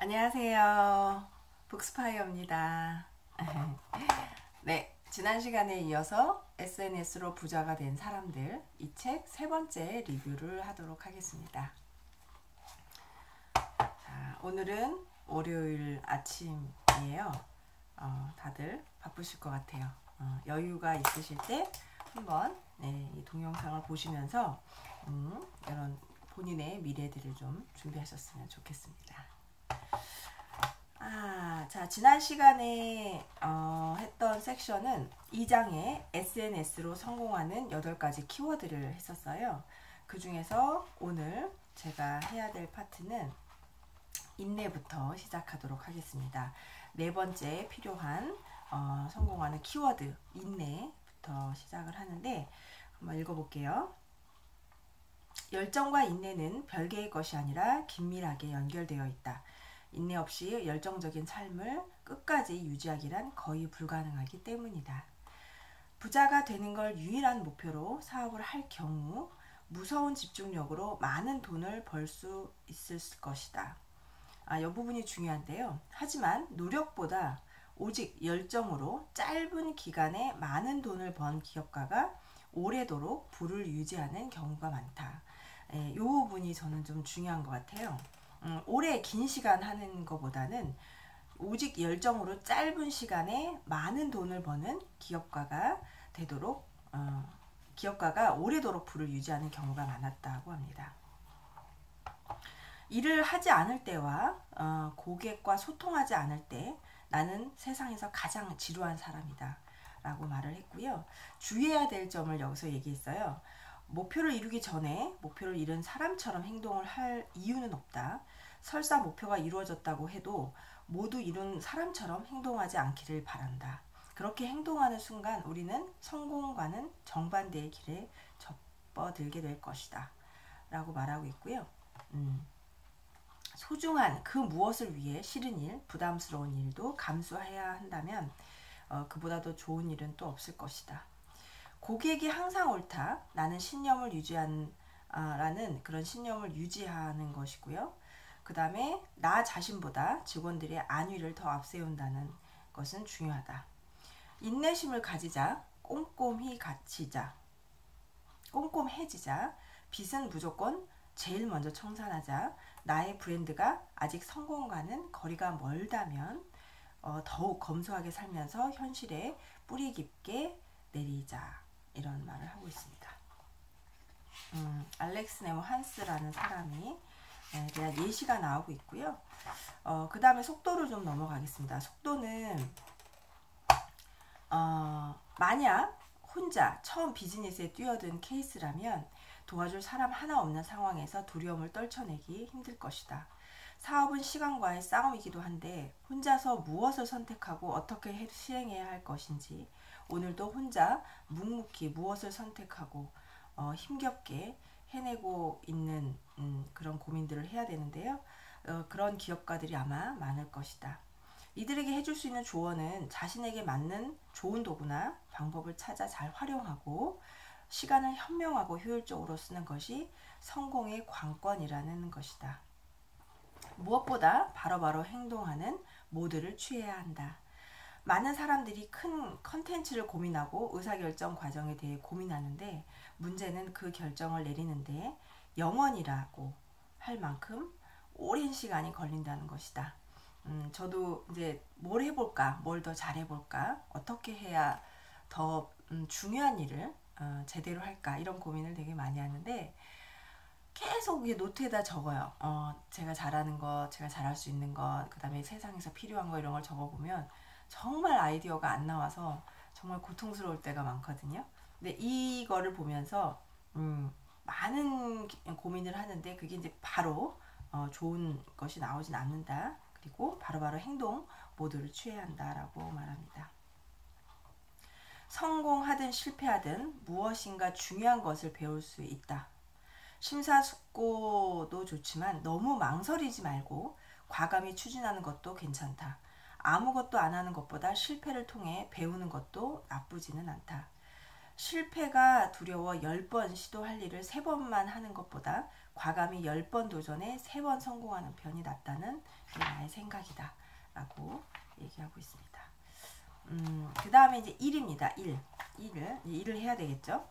안녕하세요. 북스파이어입니다. 네, 지난 시간에 이어서 SNS로 부자가 된 사람들 이 책 세 번째 리뷰를 하도록 하겠습니다. 자, 오늘은 월요일 아침이에요. 다들 바쁘실 것 같아요. 여유가 있으실 때 한번 이 동영상을 보시면서 이런 본인의 미래들을 좀 준비하셨으면 좋겠습니다. 자, 지난 시간에 했던 섹션은 2장에 SNS로 성공하는 8가지 키워드를 했었어요. 그 중에서 오늘 제가 해야 될 파트는 인내부터 시작하도록 하겠습니다. 네 번째 필요한 성공하는 키워드 인내부터 시작을 하는데 한번 읽어볼게요. 열정과 인내는 별개의 것이 아니라 긴밀하게 연결되어 있다. 인내 없이 열정적인 삶을 끝까지 유지하기란 거의 불가능하기 때문이다. 부자가 되는 걸 유일한 목표로 사업을 할 경우 무서운 집중력으로 많은 돈을 벌 수 있을 것이다. 이 부분이 중요한데요. 하지만 노력보다 오직 열정으로 짧은 기간에 많은 돈을 번 기업가가 오래도록 부를 유지하는 경우가 많다. 이 부분이 저는 좀 중요한 것 같아요. 오래 긴 시간 하는 것보다는 오직 열정으로 짧은 시간에 많은 돈을 버는 기업가가 되도록 기업가가 오래도록 부를 유지하는 경우가 많았다고 합니다. 일을 하지 않을 때와 고객과 소통하지 않을 때 나는 세상에서 가장 지루한 사람이다 라고 말을 했고요. 주의해야 될 점을 여기서 얘기했어요. 목표를 이루기 전에 목표를 이룬 사람처럼 행동을 할 이유는 없다. 설사 목표가 이루어졌다고 해도 모두 이룬 사람처럼 행동하지 않기를 바란다. 그렇게 행동하는 순간 우리는 성공과는 정반대의 길에 접어들게 될 것이다 라고 말하고 있고요. 소중한 그 무엇을 위해 싫은 일, 부담스러운 일도 감수해야 한다면 그보다 더 좋은 일은 또 없을 것이다. 고객이 항상 옳다. 나는 신념을 라는 그런 신념을 유지하는 것이고요. 그 다음에 나 자신보다 직원들의 안위를 더 앞세운다는 것은 중요하다. 인내심을 가지자. 꼼꼼해지자. 빚은 무조건 제일 먼저 청산하자. 나의 브랜드가 아직 성공과는 거리가 멀다면 더욱 검소하게 살면서 현실에 뿌리 깊게 내리자. 이런 말을 하고 있습니다. 알렉스 네모 한스라는 사람이 대한 예시가 나오고 있고요. 그 다음에 속도를 좀 넘어가겠습니다. 속도는 만약 혼자 처음 비즈니스에 뛰어든 케이스라면 도와줄 사람 하나 없는 상황에서 두려움을 떨쳐내기 힘들 것이다. 사업은 시간과의 싸움이기도 한데 혼자서 무엇을 선택하고 어떻게 실행해야 할 것인지 오늘도 혼자 묵묵히 무엇을 선택하고 힘겹게 해내고 있는 그런 고민들을 해야 되는데요. 그런 기업가들이 아마 많을 것이다. 이들에게 해줄 수 있는 조언은 자신에게 맞는 좋은 도구나 방법을 찾아 잘 활용하고 시간을 현명하고 효율적으로 쓰는 것이 성공의 관건이라는 것이다. 무엇보다 바로바로 행동하는 모드를 취해야 한다. 많은 사람들이 큰 컨텐츠를 고민하고 의사결정 과정에 대해 고민하는데 문제는 그 결정을 내리는데 영원이라고 할 만큼 오랜 시간이 걸린다는 것이다. 저도 이제 뭘 해볼까, 뭘 더 잘해볼까, 어떻게 해야 더 중요한 일을 제대로 할까 이런 고민을 되게 많이 하는데 계속 노트에다 적어요. 제가 잘하는 것, 제가 잘할 수 있는 것, 그 다음에 세상에서 필요한 거 이런 걸 적어보면 정말 아이디어가 안 나와서 정말 고통스러울 때가 많거든요. 근데 이거를 보면서 많은 고민을 하는데 그게 이제 바로 좋은 것이 나오진 않는다. 그리고 바로바로 행동 모드를 취해야 한다라고 말합니다. 성공하든 실패하든 무엇인가 중요한 것을 배울 수 있다. 심사숙고도 좋지만 너무 망설이지 말고 과감히 추진하는 것도 괜찮다. 아무것도 안 하는 것보다 실패를 통해 배우는 것도 나쁘지는 않다. 실패가 두려워 10번 시도할 일을 3번만 하는 것보다 과감히 10번 도전에 3번 성공하는 편이 낫다는 게 나의 생각이다 라고 얘기하고 있습니다. 그 다음에 이제 일입니다. 일을 해야 되겠죠.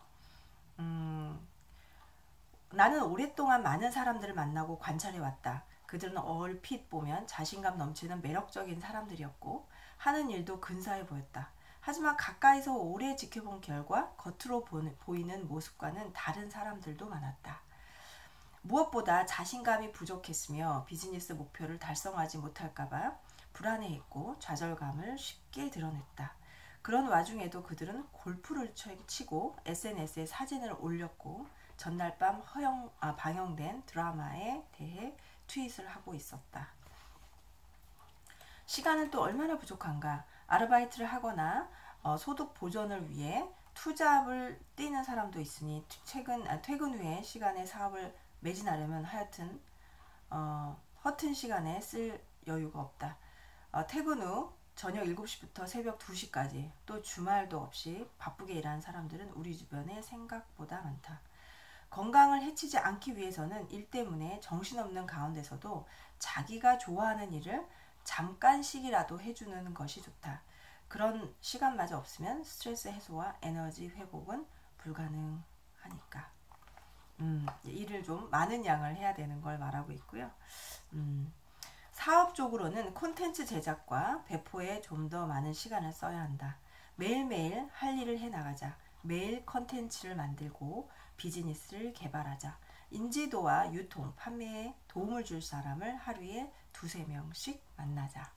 나는 오랫동안 많은 사람들을 만나고 관찰해왔다. 그들은 얼핏 보면 자신감 넘치는 매력적인 사람들이었고 하는 일도 근사해 보였다. 하지만 가까이서 오래 지켜본 결과 겉으로 보이는 모습과는 다른 사람들도 많았다. 무엇보다 자신감이 부족했으며 비즈니스 목표를 달성하지 못할까봐 불안해했고 좌절감을 쉽게 드러냈다. 그런 와중에도 그들은 골프를 치고 SNS에 사진을 올렸고 전날 밤 방영된 드라마에 대해 트윗을 하고 있었다. 시간은 또 얼마나 부족한가. 아르바이트를 하거나 소득 보전을 위해 투잡을 뛰는 사람도 있으니 퇴근 후에 시간에 사업을 매진하려면 하여튼 허튼 시간에 쓸 여유가 없다. 퇴근 후 저녁 7시부터 새벽 2시까지 또 주말도 없이 바쁘게 일하는 사람들은 우리 주변에 생각보다 많다. 건강을 해치지 않기 위해서는 일 때문에 정신없는 가운데서도 자기가 좋아하는 일을 잠깐씩이라도 해주는 것이 좋다. 그런 시간마저 없으면 스트레스 해소와 에너지 회복은 불가능하니까. 일을 좀 많은 양을 해야 되는 걸 말하고 있고요. 사업적으로는 콘텐츠 제작과 배포에 좀 더 많은 시간을 써야 한다. 매일매일 할 일을 해나가자. 매일 콘텐츠를 만들고 비즈니스를 개발하자. 인지도와 유통, 판매에 도움을 줄 사람을 하루에 2-3명씩 만나자.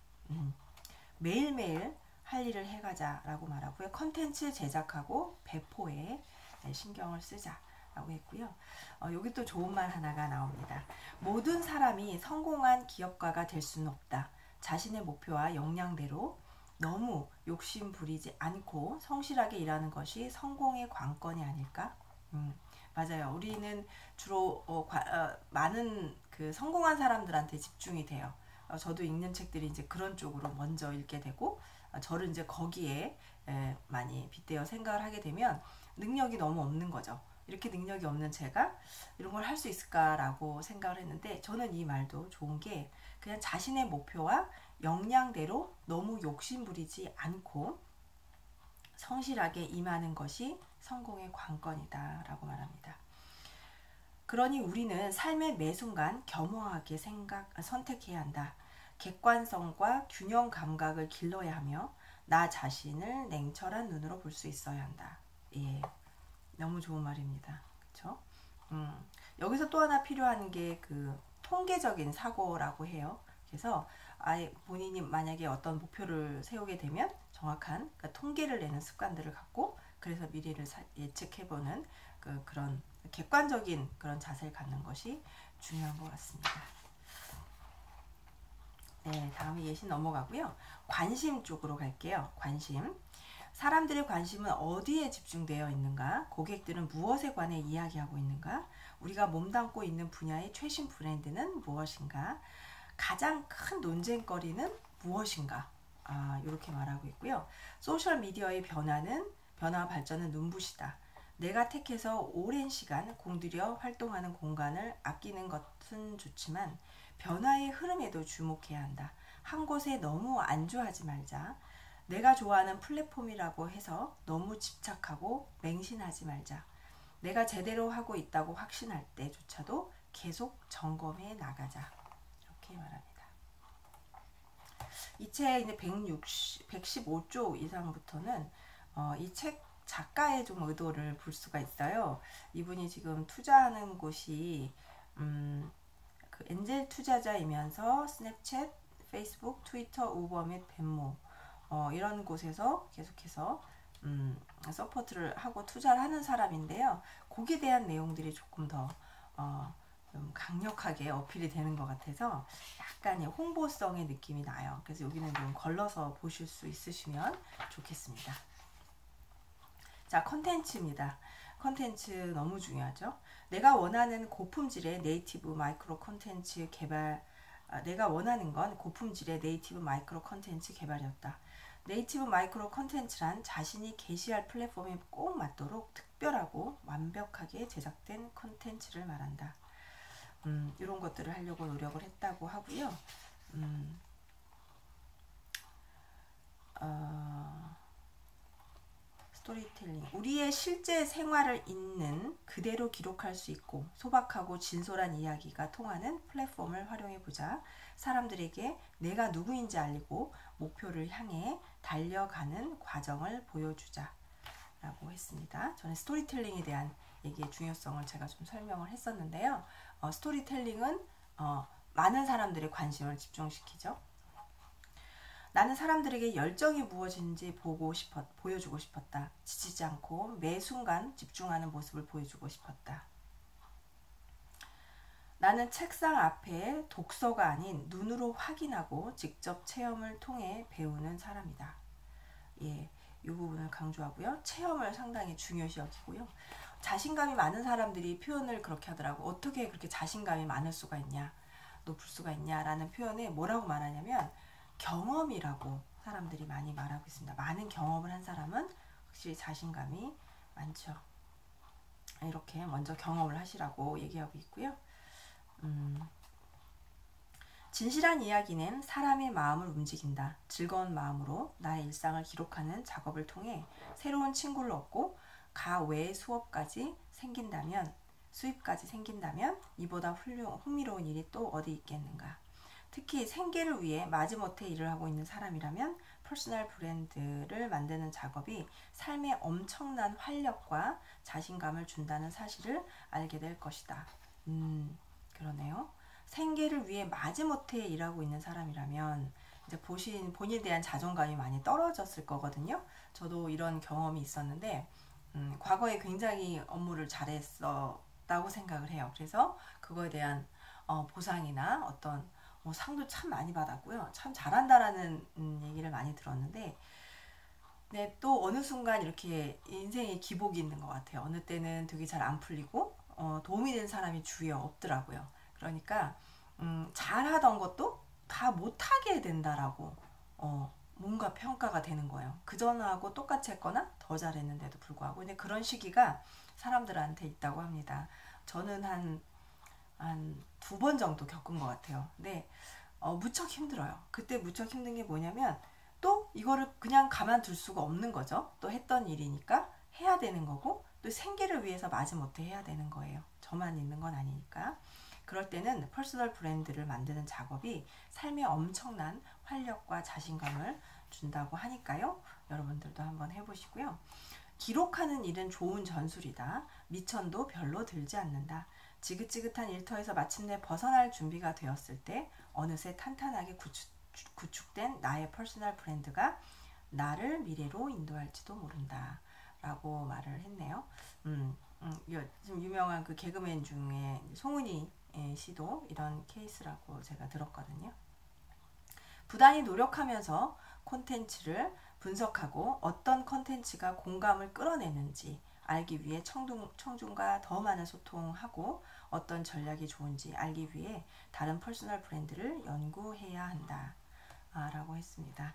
매일매일 할 일을 해가자 라고 말하고요. 콘텐츠 제작하고 배포에 신경을 쓰자 라고 했고요. 여기 또 좋은 말 하나가 나옵니다. 모든 사람이 성공한 기업가가 될 수는 없다. 자신의 목표와 역량대로 너무 욕심 부리지 않고 성실하게 일하는 것이 성공의 관건이 아닐까? 맞아요. 우리는 주로 많은 그 성공한 사람들한테 집중이 돼요. 저도 읽는 책들이 이제 그런 쪽으로 먼저 읽게 되고 저를 이제 거기에 많이 빗대어 생각을 하게 되면 능력이 너무 없는 거죠. 이렇게 능력이 없는 제가 이런 걸 할 수 있을까라고 생각을 했는데 저는 이 말도 좋은 게 그냥 자신의 목표와 역량대로 너무 욕심 부리지 않고 성실하게 임하는 것이 성공의 관건이다 라고 말합니다. 그러니 우리는 삶의 매 순간 겸허하게 선택해야 한다. 객관성과 균형 감각을 길러야 하며 나 자신을 냉철한 눈으로 볼 수 있어야 한다. 예, 너무 좋은 말입니다. 그렇죠? 여기서 또 하나 필요한 게 그 통계적인 사고라고 해요. 그래서 아예 본인이 만약에 어떤 목표를 세우게 되면 정확한 그러니까 통계를 내는 습관들을 갖고 그래서 미래를 예측해보는 그런 객관적인 그런 자세를 갖는 것이 중요한 것 같습니다. 네, 다음 예시 넘어가고요. 관심 쪽으로 갈게요. 관심. 사람들의 관심은 어디에 집중되어 있는가? 고객들은 무엇에 관해 이야기하고 있는가? 우리가 몸담고 있는 분야의 최신 브랜드는 무엇인가? 가장 큰 논쟁거리는 무엇인가? 이렇게 말하고 있고요. 소셜미디어의 변화와 발전은 눈부시다. 내가 택해서 오랜 시간 공들여 활동하는 공간을 아끼는 것은 좋지만 변화의 흐름에도 주목해야 한다. 한 곳에 너무 안주하지 말자. 내가 좋아하는 플랫폼이라고 해서 너무 집착하고 맹신하지 말자. 내가 제대로 하고 있다고 확신할 때조차도 계속 점검해 나가자. 이렇게 말합니다. 이 책 115쪽 이상부터는 이 책 작가의 좀 의도를 볼 수가 있어요. 이분이 지금 투자하는 곳이 그 엔젤 투자자이면서 스냅챗, 페이스북, 트위터, 우버 및 벤모 이런 곳에서 계속해서 서포트를 하고 투자를 하는 사람인데요. 거기에 대한 내용들이 조금 더 좀 강력하게 어필이 되는 것 같아서 약간의 홍보성의 느낌이 나요. 그래서 여기는 좀 걸러서 보실 수 있으시면 좋겠습니다. 자, 컨텐츠입니다. 컨텐츠 너무 중요하죠. 내가 원하는 고품질의 네이티브 마이크로 컨텐츠 개발, 내가 원하는 건 고품질의 네이티브 마이크로 컨텐츠 개발이었다. 네이티브 마이크로 컨텐츠란 자신이 게시할 플랫폼에 꼭 맞도록 특별하고 완벽하게 제작된 컨텐츠를 말한다. 이런 것들을 하려고 노력을 했다고 하고요. 스토리텔링. 우리의 실제 생활을 있는 그대로 기록할 수 있고 소박하고 진솔한 이야기가 통하는 플랫폼을 활용해보자. 사람들에게 내가 누구인지 알리고 목표를 향해 달려가는 과정을 보여주자 라고 했습니다. 저는 스토리텔링에 대한 얘기의 중요성을 제가 좀 설명을 했었는데요. 스토리텔링은 많은 사람들의 관심을 집중시키죠. 나는 사람들에게 열정이 무엇인지 보여주고 싶었다. 지치지 않고 매 순간 집중하는 모습을 보여주고 싶었다. 나는 책상 앞에 독서가 아닌 눈으로 확인하고 직접 체험을 통해 배우는 사람이다. 예, 이 부분을 강조하고요. 체험을 상당히 중요시 여기고요. 자신감이 많은 사람들이 표현을 그렇게 하더라고. 어떻게 그렇게 자신감이 많을 수가 있냐, 높을 수가 있냐라는 표현에 뭐라고 말하냐면 경험이라고 사람들이 많이 말하고 있습니다. 많은 경험을 한 사람은 확실히 자신감이 많죠. 이렇게 먼저 경험을 하시라고 얘기하고 있고요. 진실한 이야기는 사람의 마음을 움직인다. 즐거운 마음으로 나의 일상을 기록하는 작업을 통해 새로운 친구를 얻고 가외 수입까지 생긴다면 이보다 흥미로운 일이 또 어디 있겠는가. 특히 생계를 위해 마지못해 일을 하고 있는 사람이라면 퍼스널 브랜드를 만드는 작업이 삶에 엄청난 활력과 자신감을 준다는 사실을 알게 될 것이다. 그러네요. 생계를 위해 마지못해 일하고 있는 사람이라면 이제 본인에 대한 자존감이 많이 떨어졌을 거거든요. 저도 이런 경험이 있었는데 과거에 굉장히 업무를 잘했었다고 생각을 해요. 그래서 그거에 대한 보상이나 어떤 상도 참 많이 받았고요. 참 잘한다라는 얘기를 많이 들었는데 네, 또 어느 순간 이렇게 인생의 기복이 있는 것 같아요. 어느 때는 되게 잘 안 풀리고 도움이 되는 사람이 주위에 없더라고요. 그러니까 잘하던 것도 다 못하게 된다라고 뭔가 평가가 되는 거예요. 그전하고 똑같이 했거나 더 잘했는데도 불구하고. 근데 그런 시기가 사람들한테 있다고 합니다. 저는 한 2번 정도 겪은 것 같아요. 근데 무척 힘들어요. 그때 무척 힘든 게 뭐냐면 또 이거를 그냥 가만둘 수가 없는 거죠. 또 했던 일이니까 해야 되는 거고 또 생계를 위해서 마지못해 해야 되는 거예요. 저만 있는 건 아니니까. 그럴 때는 퍼스널 브랜드를 만드는 작업이 삶에 엄청난 활력과 자신감을 준다고 하니까요. 여러분들도 한번 해보시고요. 기록하는 일은 좋은 전술이다. 미천도 별로 들지 않는다. 지긋지긋한 일터에서 마침내 벗어날 준비가 되었을 때 어느새 탄탄하게 구축된 나의 퍼스널 브랜드가 나를 미래로 인도할지도 모른다 라고 말을 했네요. 좀 유명한 그 개그맨 중에 송은이 씨도 이런 케이스라고 제가 들었거든요. 부단히 노력하면서 콘텐츠를 분석하고 어떤 콘텐츠가 공감을 끌어내는지 알기 위해 청중과 더 많은 소통하고 어떤 전략이 좋은지 알기 위해 다른 퍼스널 브랜드를 연구해야 한다 라고 했습니다.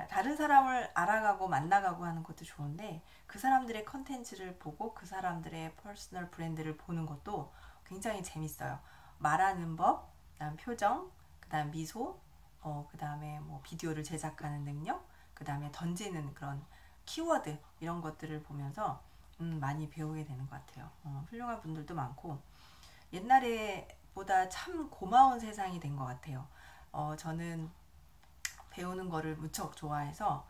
다른 사람을 알아가고 만나가고 하는 것도 좋은데 그 사람들의 컨텐츠를 보고 그 사람들의 퍼스널 브랜드를 보는 것도 굉장히 재밌어요. 말하는 법, 그다음 표정, 그다음 미소, 그다음에 뭐 비디오를 제작하는 능력, 그다음에 던지는 그런 키워드 이런 것들을 보면서 많이 배우게 되는 것 같아요. 훌륭한 분들도 많고 옛날에 보다 참 고마운 세상이 된 것 같아요. 저는 배우는 거를 무척 좋아해서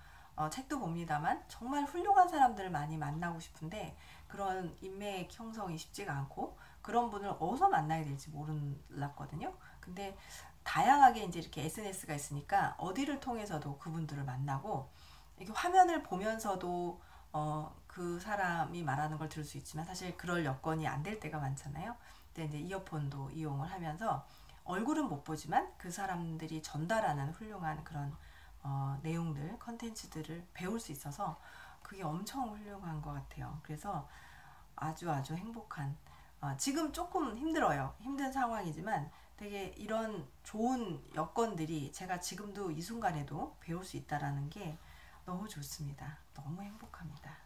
책도 봅니다만 정말 훌륭한 사람들을 많이 만나고 싶은데 그런 인맥 형성이 쉽지가 않고 그런 분을 어디서 만나야 될지 몰랐거든요. 근데 다양하게 이제 이렇게 SNS가 있으니까 어디를 통해서도 그분들을 만나고 이렇게 화면을 보면서도 그 사람이 말하는 걸 들을 수 있지만 사실 그럴 여건이 안 될 때가 많잖아요. 근데 이제 이어폰도 이용을 하면서 얼굴은 못 보지만 그 사람들이 전달하는 훌륭한 그런 내용들, 컨텐츠들을 배울 수 있어서 그게 엄청 훌륭한 것 같아요. 그래서 아주 행복한 지금 조금 힘들어요. 힘든 상황이지만 되게 이런 좋은 여건들이 제가 지금도 이 순간에도 배울 수 있다라는 게 너무 좋습니다. 너무 행복합니다.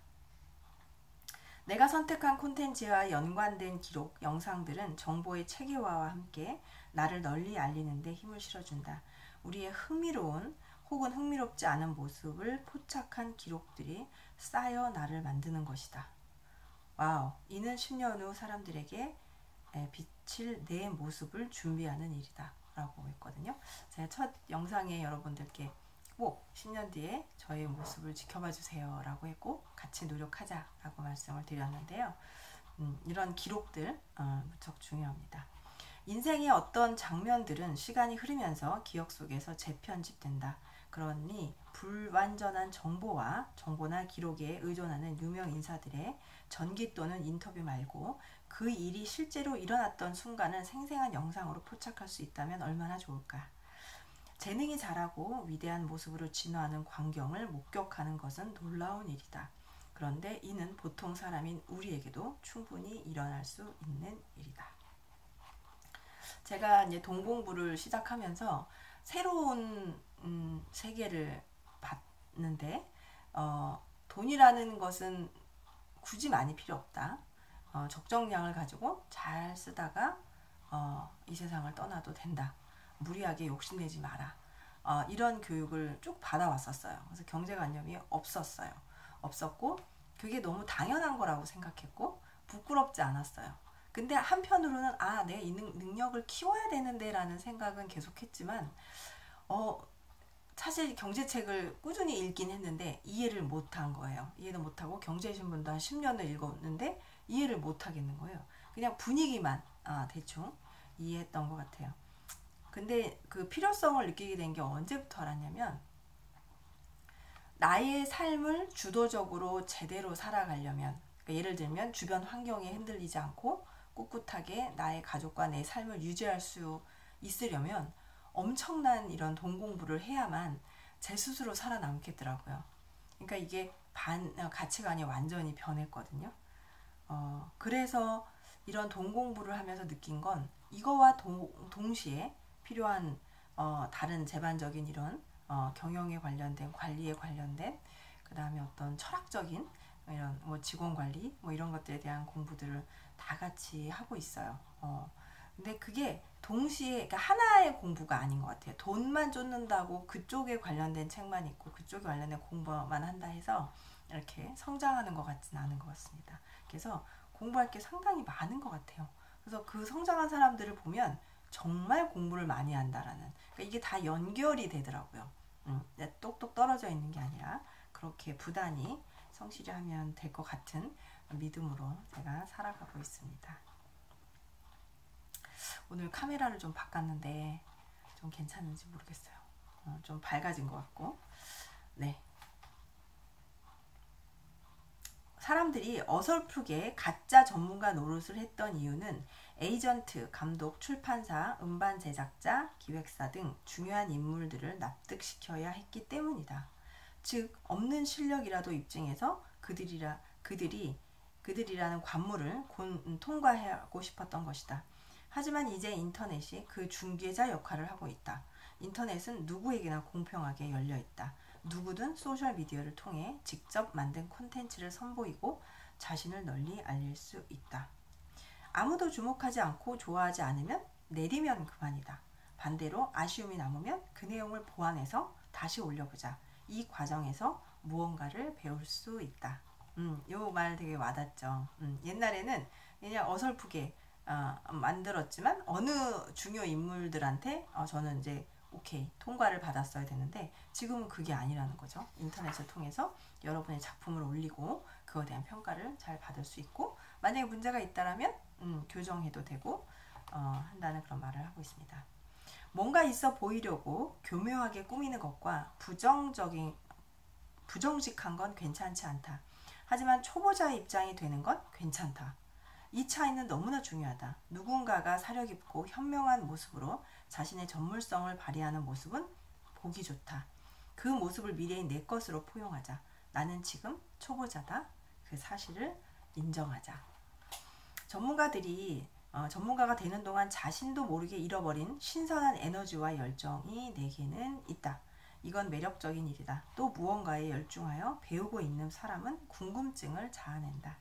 내가 선택한 콘텐츠와 연관된 기록, 영상들은 정보의 체계화와 함께 나를 널리 알리는데 힘을 실어준다. 우리의 흥미로운 혹은 흥미롭지 않은 모습을 포착한 기록들이 쌓여 나를 만드는 것이다. 와우, 이는 10년 후 사람들에게 비칠 내 모습을 준비하는 일이다 라고 했거든요. 제가 첫 영상에 여러분들께 꼭 10년 뒤에 저의 모습을 지켜봐 주세요 라고 했고 같이 노력하자 라고 말씀을 드렸는데요. 이런 기록들 무척 중요합니다. 인생의 어떤 장면들은 시간이 흐르면서 기억 속에서 재편집된다. 그러니 불완전한 정보나 기록에 의존하는 유명 인사들의 전기 또는 인터뷰 말고 그 일이 실제로 일어났던 순간을 생생한 영상으로 포착할 수 있다면 얼마나 좋을까. 재능이 자라고 위대한 모습으로 진화하는 광경을 목격하는 것은 놀라운 일이다. 그런데 이는 보통 사람인 우리에게도 충분히 일어날 수 있는 일이다. 제가 이제 돈 공부를 시작하면서 새로운 세계를 봤는데 돈이라는 것은 굳이 많이 필요 없다. 적정량을 가지고 잘 쓰다가 이 세상을 떠나도 된다. 무리하게 욕심내지 마라. 이런 교육을 쭉 받아왔었어요. 그래서 경제관념이 없었고 그게 너무 당연한 거라고 생각했고 부끄럽지 않았어요. 근데 한편으로는 내가 이 능력을 키워야 되는데 라는 생각은 계속했지만 사실 경제책을 꾸준히 읽긴 했는데 이해를 못한 거예요. 이해도 못하고 경제신문도 한 10년을 읽었는데 이해를 못하겠는 거예요. 그냥 분위기만 대충 이해했던 것 같아요. 근데 그 필요성을 느끼게 된 게 언제부터 알았냐면 나의 삶을 주도적으로 제대로 살아가려면 그러니까 예를 들면 주변 환경에 흔들리지 않고 꿋꿋하게 나의 가족과 내 삶을 유지할 수 있으려면 엄청난 이런 돈 공부를 해야만 제 스스로 살아남겠더라고요. 그러니까 이게 가치관이 완전히 변했거든요. 그래서 이런 돈 공부를 하면서 느낀 건 이거와 동시에 필요한 다른 제반적인 이런 경영에 관련된 관리에 관련된 그 다음에 어떤 철학적인 이런 직원 관리 이런 것들에 대한 공부들을 다 같이 하고 있어요. 근데 그게 동시에 그러니까 하나의 공부가 아닌 것 같아요. 돈만 쫓는다고 그쪽에 관련된 책만 있고 그쪽에 관련된 공부만 한다 해서 이렇게 성장하는 것 같지는 않은 것 같습니다. 그래서 공부할 게 상당히 많은 것 같아요. 그래서 그 성장한 사람들을 보면 정말 공부를 많이 한다라는 그러니까 이게 다 연결이 되더라고요. 똑똑 떨어져 있는 게 아니라 그렇게 부단히 성실히 하면 될 것 같은 믿음으로 제가 살아가고 있습니다. 오늘 카메라를 좀 바꿨는데 좀 괜찮은지 모르겠어요. 좀 밝아진 것 같고 네. 사람들이 어설프게 가짜 전문가 노릇을 했던 이유는 에이전트, 감독, 출판사, 음반 제작자, 기획사 등 중요한 인물들을 납득시켜야 했기 때문이다. 즉 없는 실력이라도 입증해서 그들이라는 관문을 통과하고 싶었던 것이다. 하지만 이제 인터넷이 그 중개자 역할을 하고 있다. 인터넷은 누구에게나 공평하게 열려 있다. 누구든 소셜미디어를 통해 직접 만든 콘텐츠를 선보이고 자신을 널리 알릴 수 있다. 아무도 주목하지 않고 좋아하지 않으면 내리면 그만이다. 반대로 아쉬움이 남으면 그 내용을 보완해서 다시 올려보자. 이 과정에서 무언가를 배울 수 있다. 요 말 되게 와닿죠. 옛날에는 그냥 어설프게 만들었지만 어느 중요 인물들한테 저는 이제 오케이 통과를 받았어야 되는데 지금은 그게 아니라는 거죠. 인터넷을 통해서 여러분의 작품을 올리고 그거에 대한 평가를 잘 받을 수 있고 만약에 문제가 있다라면 교정해도 되고 한다는 그런 말을 하고 있습니다. 뭔가 있어 보이려고 교묘하게 꾸미는 것과 부정직한 건 괜찮지 않다. 하지만 초보자의 입장이 되는 건 괜찮다. 이 차이는 너무나 중요하다. 누군가가 사려깊고 현명한 모습으로 자신의 전문성을 발휘하는 모습은 보기 좋다. 그 모습을 미래의 내 것으로 포용하자. 나는 지금 초보자다. 그 사실을 인정하자. 전문가가 되는 동안 자신도 모르게 잃어버린 신선한 에너지와 열정이 내게는 있다. 이건 매력적인 일이다. 또 무언가에 열중하여 배우고 있는 사람은 궁금증을 자아낸다.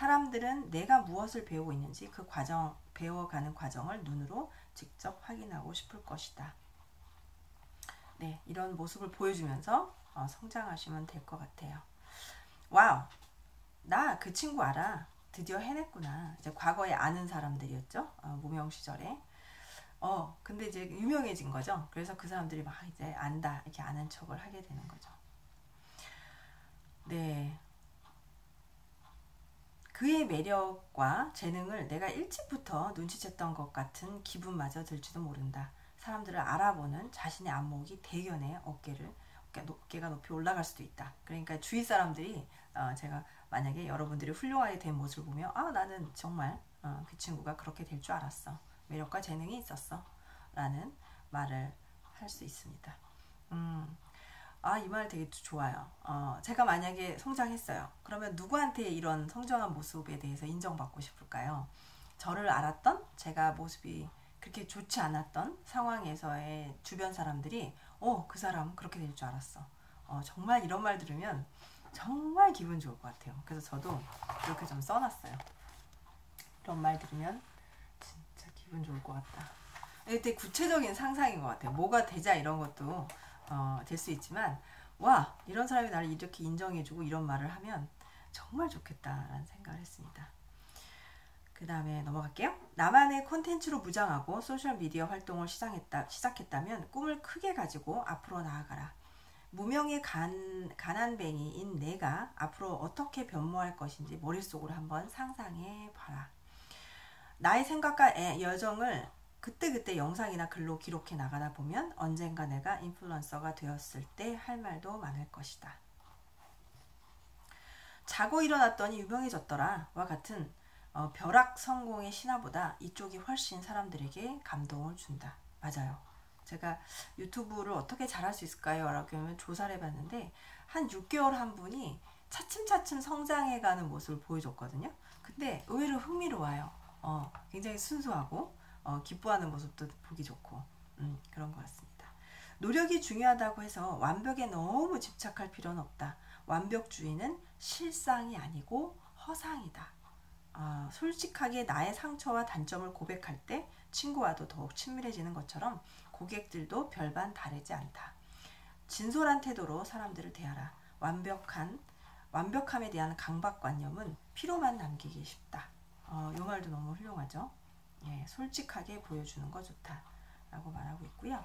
사람들은 내가 무엇을 배우고 있는지 그 과정, 배워가는 과정을 눈으로 직접 확인하고 싶을 것이다. 네, 이런 모습을 보여주면서 성장하시면 될 것 같아요. 와우, 나 그 친구 알아. 드디어 해냈구나. 이제 과거에 아는 사람들이었죠. 무명 시절에. 근데 이제 유명해진 거죠. 그래서 그 사람들이 막 이제 안다, 이렇게 아는 척을 하게 되는 거죠. 네. 그의 매력과 재능을 내가 일찍부터 눈치챘던 것 같은 기분마저 들지도 모른다. 사람들을 알아보는 자신의 안목이 대견해 어깨가 높이 올라갈 수도 있다. 그러니까 주위 사람들이 제가 만약에 여러분들이 훌륭하게 된 모습을 보면 나는 정말 그 친구가 그렇게 될 줄 알았어. 매력과 재능이 있었어. 라는 말을 할 수 있습니다. 이 말 되게 좋아요. 제가 만약에 성장했어요. 그러면 누구한테 이런 성장한 모습에 대해서 인정받고 싶을까요? 저를 알았던 제가 모습이 그렇게 좋지 않았던 상황에서의 주변 사람들이 그 사람 그렇게 될 줄 알았어. 정말 이런 말 들으면 정말 기분 좋을 것 같아요. 그래서 저도 이렇게 좀 써놨어요. 이런 말 들으면 진짜 기분 좋을 것 같다. 되게 구체적인 상상인 것 같아요. 뭐가 되자 이런 것도 될 수 있지만 와, 이런 사람이 나를 이렇게 인정해주고 이런 말을 하면 정말 좋겠다라는 생각을 했습니다. 그 다음에 넘어갈게요. 나만의 콘텐츠로 무장하고 소셜미디어 활동을 시작했다면 꿈을 크게 가지고 앞으로 나아가라. 무명의 가난뱅이인 내가 앞으로 어떻게 변모할 것인지 머릿속으로 한번 상상해 봐라. 나의 생각과 여정을 그때그때 영상이나 글로 기록해 나가다 보면 언젠가 내가 인플루언서가 되었을 때 할 말도 많을 것이다. 자고 일어났더니 유명해졌더라 와 같은 벼락 성공의 신화보다 이쪽이 훨씬 사람들에게 감동을 준다. 맞아요. 제가 유튜브를 어떻게 잘할 수 있을까요? 라고 하면 조사를 해봤는데 한 6개월 한 분이 차츰차츰 성장해가는 모습을 보여줬거든요. 근데 의외로 흥미로워요. 굉장히 순수하고 기뻐하는 모습도 보기 좋고 그런 것 같습니다. 노력이 중요하다고 해서 완벽에 너무 집착할 필요는 없다. 완벽주의는 실상이 아니고 허상이다. 솔직하게 나의 상처와 단점을 고백할 때 친구와도 더욱 친밀해지는 것처럼 고객들도 별반 다르지 않다. 진솔한 태도로 사람들을 대하라. 완벽함에 대한 강박관념은 피로만 남기기 쉽다. 이 말도 너무 훌륭하죠. 예, 솔직하게 보여주는 거 좋다 라고 말하고 있고요.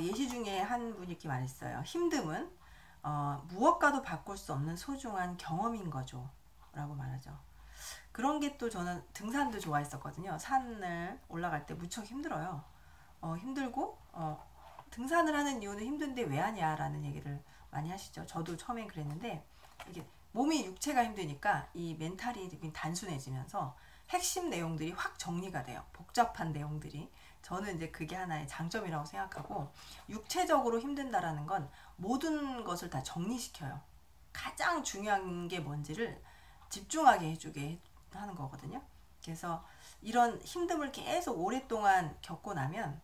예시 중에 한 분이 이렇게 말했어요. 힘듦은 무엇과도 바꿀 수 없는 소중한 경험인 거죠 라고 말하죠. 그런 게 또 저는 등산도 좋아했었거든요. 산을 올라갈 때 무척 힘들어요. 힘들고 등산을 하는 이유는 힘든데 왜 하냐 라는 얘기를 많이 하시죠. 저도 처음엔 그랬는데 이게 몸이 육체가 힘드니까 이 멘탈이 단순해지면서 핵심 내용들이 확 정리가 돼요. 복잡한 내용들이. 저는 이제 그게 하나의 장점이라고 생각하고 육체적으로 힘든다라는 건 모든 것을 다 정리시켜요. 가장 중요한 게 뭔지를 집중하게 해주게 하는 거거든요. 그래서 이런 힘듦을 계속 오랫동안 겪고 나면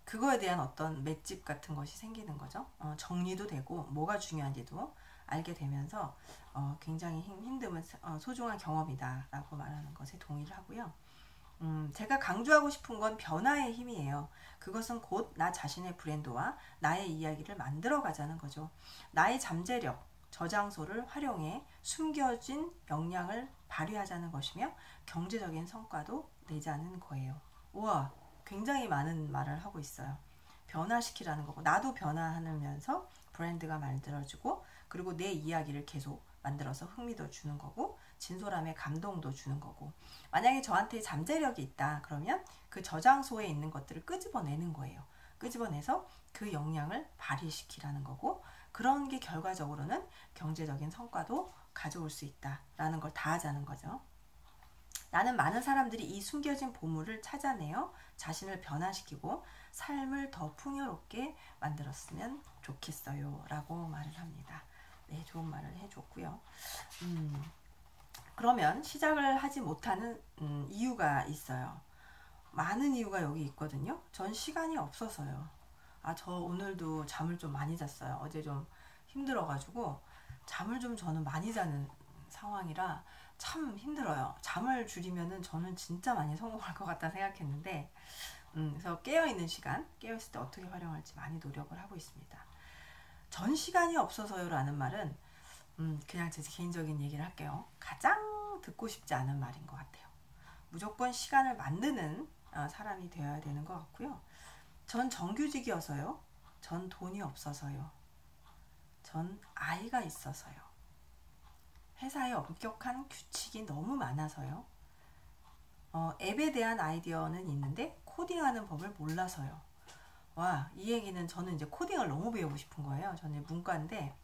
그거에 대한 어떤 맷집 같은 것이 생기는 거죠. 정리도 되고 뭐가 중요한지도 알게 되면서 굉장히 힘듦은 소중한 경험이다 라고 말하는 것에 동의를 하고요. 제가 강조하고 싶은 건 변화의 힘이에요. 그것은 곧 나 자신의 브랜드와 나의 이야기를 만들어 가자는 거죠. 나의 잠재력, 저장소를 활용해 숨겨진 역량을 발휘하자는 것이며 경제적인 성과도 내자는 거예요. 우와, 굉장히 많은 말을 하고 있어요. 변화시키라는 거고 나도 변화하면서 브랜드가 만들어지고 그리고 내 이야기를 계속 만들어서 흥미도 주는 거고 진솔함에 감동도 주는 거고 만약에 저한테 잠재력이 있다 그러면 그 저장소에 있는 것들을 끄집어내는 거예요. 끄집어내서 그 역량을 발휘시키라는 거고 그런 게 결과적으로는 경제적인 성과도 가져올 수 있다라는 걸 다 하자는 거죠. 나는 많은 사람들이 이 숨겨진 보물을 찾아내어 자신을 변화시키고 삶을 더 풍요롭게 만들었으면 좋겠어요 라고 말을 합니다. 네, 좋은 말을 해줬고요. 그러면 시작을 하지 못하는 이유가 있어요. 많은 이유가 여기 있거든요. 전 시간이 없어서요. 저 오늘도 잠을 좀 많이 잤어요. 어제 좀 힘들어가지고 잠을 좀 저는 많이 자는 상황이라 참 힘들어요. 잠을 줄이면은 저는 진짜 많이 성공할 것 같다 생각했는데, 그래서 깨어있는 시간, 깨어있을 때 어떻게 활용할지 많이 노력을 하고 있습니다. 전 시간이 없어서요 라는 말은 그냥 제 개인적인 얘기를 할게요. 가장 듣고 싶지 않은 말인 것 같아요. 무조건 시간을 만드는 사람이 되어야 되는 것 같고요. 전 정규직이어서요. 전 돈이 없어서요. 전 아이가 있어서요. 회사에 엄격한 규칙이 너무 많아서요. 앱에 대한 아이디어는 있는데 코딩하는 법을 몰라서요. 와, 이 얘기는 저는 이제 코딩을 너무 배우고 싶은 거예요. 저는 문과인데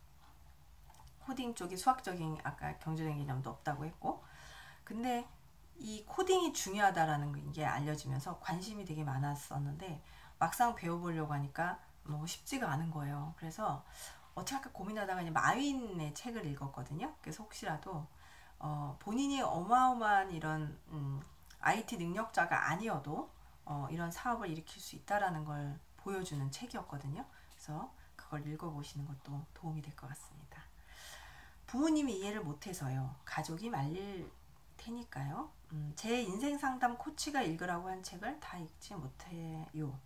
코딩 쪽이 수학적인 아까 경제적인 개념도 없다고 했고, 근데 이 코딩이 중요하다라는 게 알려지면서 관심이 되게 많았었는데 막상 배워보려고 하니까 너무 쉽지가 않은 거예요. 그래서 어떻게 할까 고민하다가 이제 마윈의 책을 읽었거든요. 그래서 혹시라도 본인이 어마어마한 이런 IT 능력자가 아니어도 이런 사업을 일으킬 수 있다라는 걸 보여주는 책이었거든요. 그래서 그걸 읽어보시는 것도 도움이 될 것 같습니다. 부모님이 이해를 못해서요. 가족이 말릴 테니까요. 제 인생 상담 코치가 읽으라고 한 책을 다 읽지 못해요.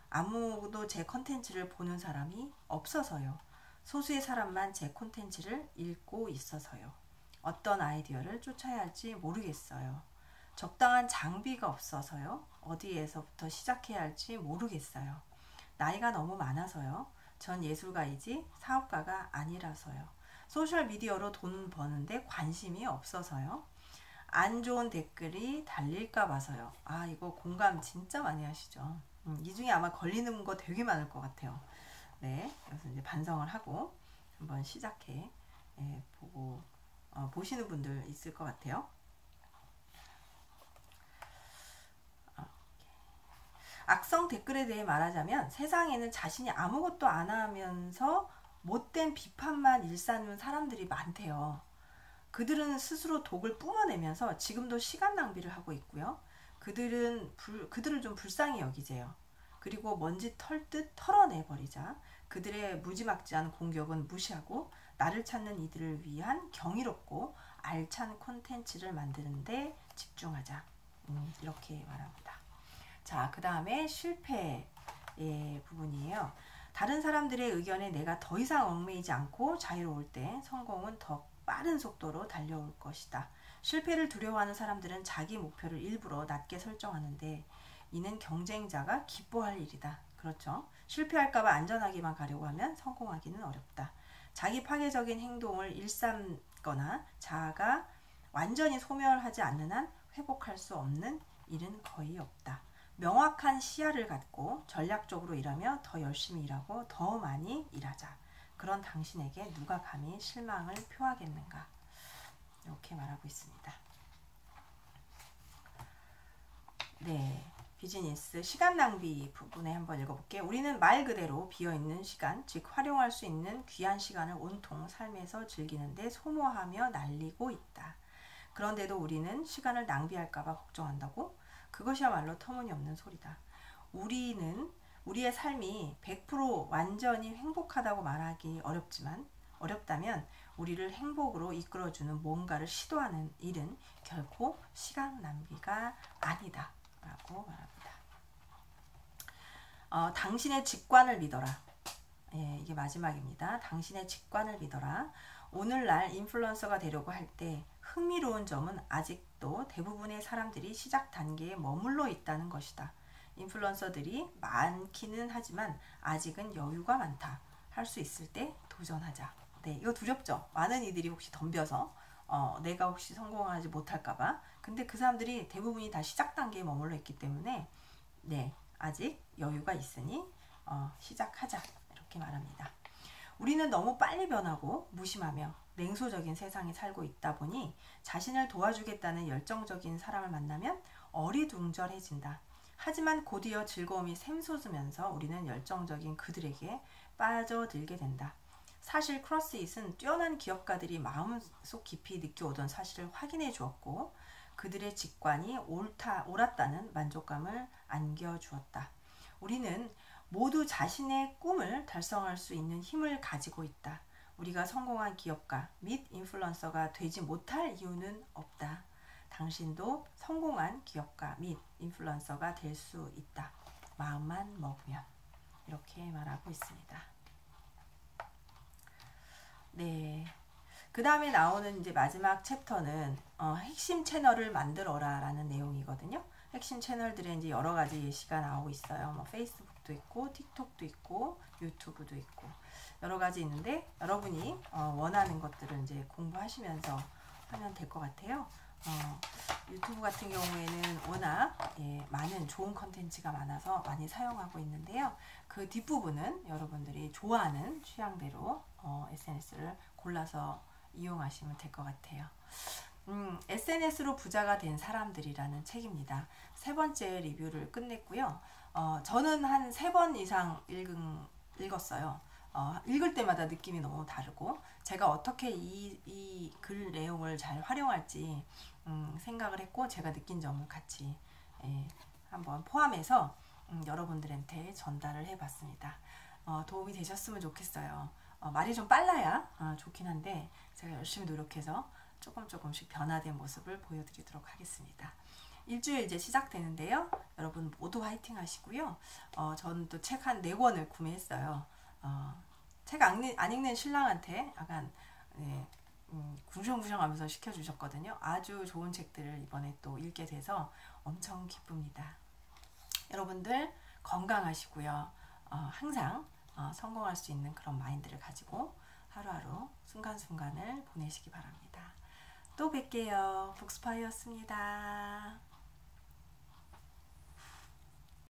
아무도 제 컨텐츠를 보는 사람이 없어서요. 소수의 사람만 제 콘텐츠를 읽고 있어서요. 어떤 아이디어를 쫓아야 할지 모르겠어요. 적당한 장비가 없어서요. 어디에서부터 시작해야 할지 모르겠어요. 나이가 너무 많아서요. 전 예술가이지 사업가가 아니라서요. 소셜미디어로 돈 버는데 관심이 없어서요. 안 좋은 댓글이 달릴까 봐서요. 아, 이거 공감 진짜 많이 하시죠. 이 중에 아마 걸리는 거 되게 많을 것 같아요. 네, 그래서 이제 반성을 하고 한번 시작해 보고 보시는 분들 있을 것 같아요. 악성 댓글에 대해 말하자면 세상에는 자신이 아무것도 안 하면서 못된 비판만 일삼는 사람들이 많대요. 그들은 스스로 독을 뿜어내면서 지금도 시간 낭비를 하고 있고요. 그들을 좀 불쌍히 여기재요. 그리고 먼지 털듯 털어내버리자. 그들의 무지막지한 공격은 무시하고 나를 찾는 이들을 위한 경이롭고 알찬 콘텐츠를 만드는데 집중하자. 이렇게 말합니다. 자, 그 다음에 실패의 부분이에요. 다른 사람들의 의견에 내가 더 이상 얽매이지 않고 자유로울 때 성공은 더 빠른 속도로 달려올 것이다. 실패를 두려워하는 사람들은 자기 목표를 일부러 낮게 설정하는데 이는 경쟁자가 기뻐할 일이다. 그렇죠? 실패할까봐 안전하게만 가려고 하면 성공하기는 어렵다. 자기 파괴적인 행동을 일삼거나 자아가 완전히 소멸하지 않는 한 회복할 수 없는 일은 거의 없다. 명확한 시야를 갖고 전략적으로 일하며 더 열심히 일하고 더 많이 일하자. 그런 당신에게 누가 감히 실망을 표하겠는가. 이렇게 말하고 있습니다. 네, 비즈니스 시간 낭비 부분에 한번 읽어볼게요. 우리는 말 그대로 비어있는 시간, 즉 활용할 수 있는 귀한 시간을 온통 삶에서 즐기는데 소모하며 날리고 있다. 그런데도 우리는 시간을 낭비할까봐 걱정한다고? 그것이야말로 터무니없는 소리다. 우리의 삶이 100% 완전히 행복하다고 말하기 어렵다면 우리를 행복으로 이끌어주는 뭔가를 시도하는 일은 결코 시간 낭비가 아니다 라고 말합니다. 당신의 직관을 믿어라. 이게 마지막입니다. 당신의 직관을 믿어라. 오늘날 인플루언서가 되려고 할 때 흥미로운 점은 아직도 대부분의 사람들이 시작 단계에 머물러 있다는 것이다. 인플루언서들이 많기는 하지만 아직은 여유가 많다. 할 수 있을 때 도전하자. 네, 이거 두렵죠? 많은 이들이 혹시 덤벼서 내가 혹시 성공하지 못할까봐. 근데 그 사람들이 대부분이 다 시작 단계에 머물러 있기 때문에 네, 아직 여유가 있으니 시작하자. 이렇게 말합니다. 우리는 너무 빨리 변하고 무심하며 냉소적인 세상에 살고 있다 보니 자신을 도와주겠다는 열정적인 사람을 만나면 어리둥절해진다. 하지만 곧이어 즐거움이 샘솟으면서 우리는 열정적인 그들에게 빠져들게 된다. 사실 크로스잇은 뛰어난 기업가들이 마음속 깊이 느껴오던 사실을 확인해 주었고 그들의 직관이 옳았다는 만족감을 안겨주었다. 우리는 모두 자신의 꿈을 달성할 수 있는 힘을 가지고 있다. 우리가 성공한 기업가 및 인플루언서가 되지 못할 이유는 없다. 당신도 성공한 기업가 및 인플루언서가 될 수 있다. 마음만 먹으면. 이렇게 말하고 있습니다. 네. 그 다음에 나오는 이제 마지막 챕터는 핵심 채널을 만들어라 라는 내용이거든요. 핵심 채널들에 이제 여러 가지 예시가 나오고 있어요. 뭐 페이스북도 있고, 틱톡도 있고, 유튜브도 있고, 여러 가지 있는데 여러분이 원하는 것들을 이제 공부하시면서 하면 될 것 같아요. 유튜브 같은 경우에는 워낙 많은 좋은 컨텐츠가 많아서 많이 사용하고 있는데요. 그 뒷부분은 여러분들이 좋아하는 취향대로 SNS를 골라서 이용하시면 될 것 같아요. SNS로 부자가 된 사람들이라는 책입니다. 세 번째 리뷰를 끝냈고요. 저는 한 3번 이상 읽었어요. 읽을 때마다 느낌이 너무 다르고 제가 어떻게 이 글 내용을 잘 활용할지 생각을 했고 제가 느낀 점을 같이 한번 포함해서 여러분들한테 전달을 해봤습니다. 도움이 되셨으면 좋겠어요. 말이 좀 빨라야 좋긴 한데 제가 열심히 노력해서 조금씩 변화된 모습을 보여드리도록 하겠습니다. 일주일 이제 시작되는데요. 여러분 모두 화이팅 하시고요. 저는 또 책 한 4권을 구매했어요. 책 안 읽는 신랑한테 약간 궁시렁궁시렁하면서 시켜주셨거든요. 아주 좋은 책들을 이번에 또 읽게 돼서 엄청 기쁩니다. 여러분들 건강하시고요. 항상 성공할 수 있는 그런 마인드를 가지고 하루하루 순간순간을 보내시기 바랍니다. 또 뵐게요. 북스파이였습니다.